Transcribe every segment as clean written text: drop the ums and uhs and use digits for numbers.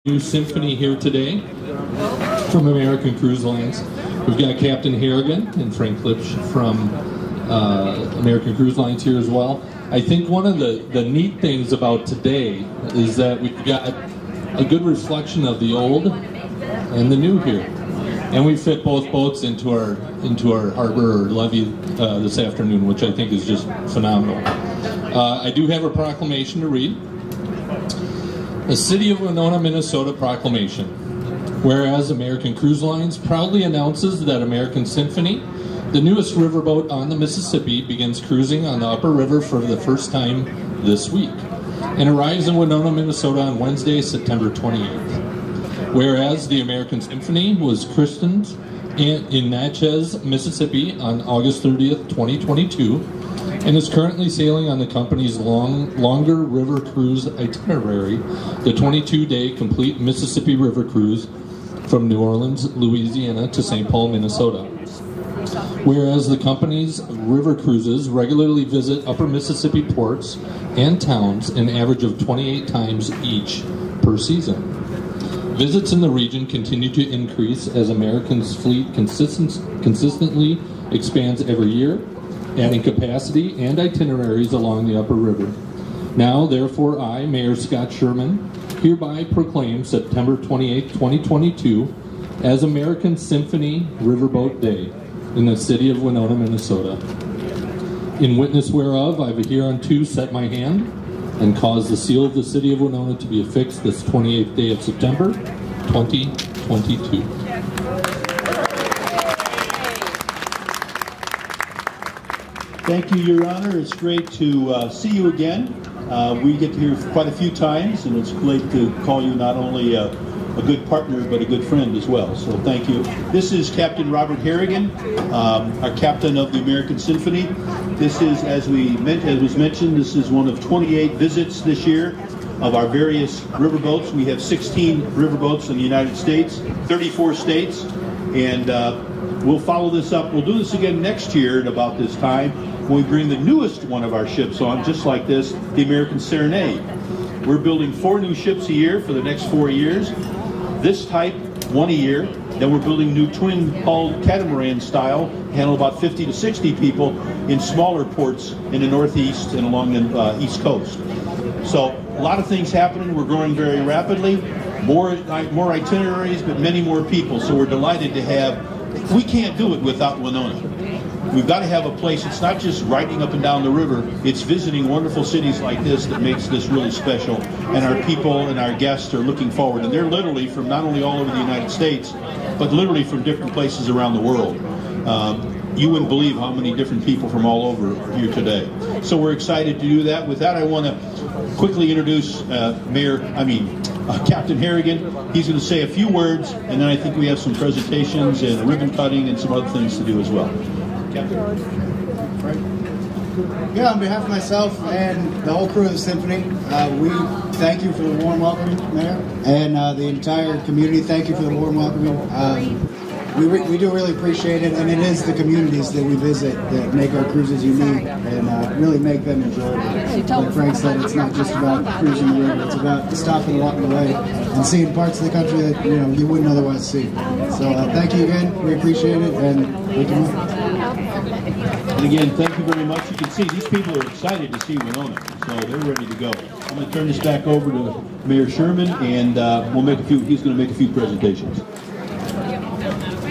New Symphony here today from American Cruise Lines. We've got Captain Harrigan and Frank Lipsch from American Cruise Lines here as well. I think one of the neat things about today is that we've got a good reflection of the old and the new here. And we fit both boats into our harbor or levee this afternoon, which I think is just phenomenal. I do have a proclamation to read. A City of Winona, Minnesota proclamation. Whereas American Cruise Lines proudly announces that American Symphony, the newest riverboat on the Mississippi, begins cruising on the upper river for the first time this week and arrives in Winona, Minnesota on Wednesday, September 28th. Whereas the American Symphony was christened in Natchez, Mississippi on August 30th, 2022, and is currently sailing on the company's longer river cruise itinerary, the 22-day complete Mississippi River Cruise from New Orleans, Louisiana to St. Paul, Minnesota. Whereas the company's river cruises regularly visit upper Mississippi ports and towns an average of 28 times each per season. Visits in the region continue to increase as American's fleet consistently expands every year, adding capacity and itineraries along the upper river. Now, therefore, I, Mayor Scott Sherman, hereby proclaim September 28, 2022 as American Symphony Riverboat Day in the city of Winona, Minnesota. In witness whereof, I hereunto set my hand and cause the seal of the city of Winona to be affixed this 28th day of September, 2022. Thank you, Your Honor. It's great to see you again. We get to hear quite a few times, and it's great to call you not only a good partner, but a good friend as well. So thank you. This is Captain Robert Harrigan, our captain of the American Symphony. This is, as was mentioned, this is one of 28 visits this year of our various riverboats. We have 16 riverboats in the United States, 34 states, and we'll follow this up. We'll do this again next year at about this time when we bring the newest one of our ships on, just like this, the American Serenade. We're building 4 new ships a year for the next 4 years. This type, 1 a year. Then we're building new twin-hulled catamaran style, handle about 50 to 60 people in smaller ports in the Northeast and along the East Coast. So a lot of things happening. We're growing very rapidly. More itineraries, but many more people. So we're delighted to have. We can't do it without Winona. We've got to have a place. It's not just riding up and down the river. It's visiting wonderful cities like this that makes this really special. And our people and our guests are looking forward. And they're literally from not only all over the United States, but literally from different places around the world. You wouldn't believe how many different people from all over are here today. So we're excited to do that. With that, I want to quickly introduce Captain Harrigan. He's going to say a few words, and then I think we have some presentations and a ribbon cutting and some other things to do as well. Captain. Yeah, on behalf of myself and the whole crew of the Symphony, we thank you for the warm welcome, Mayor, and the entire community. Thank you for the warm welcoming. We do really appreciate it, and it is the communities that we visit that make our cruises unique and really make them enjoyable. Like Frank said, it's not just about cruising the river; it's about stopping along the way and seeing parts of the country that you wouldn't otherwise see. So thank you again. We appreciate it, and thank you. And again, thank you very much. You can see these people are excited to see Winona, so they're ready to go. I'm going to turn this back over to Mayor Sherman, and he's going to make a few presentations.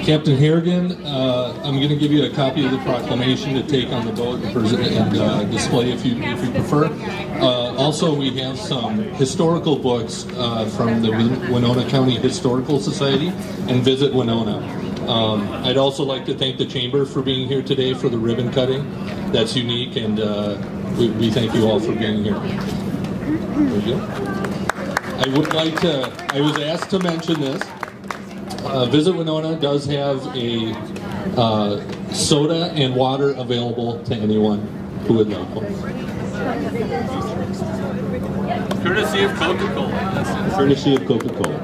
Captain Harrigan, I'm going to give you a copy of the proclamation to take on the boat and display if you prefer. Also, we have some historical books from the Winona County Historical Society and Visit Winona. I'd also like to thank the Chamber for being here today for the ribbon cutting. That's unique, and we thank you all for being here. There you go. I was asked to mention this. Visit Winona does have a soda and water available to anyone who would like one. Courtesy of Coca-Cola. Courtesy of Coca-Cola.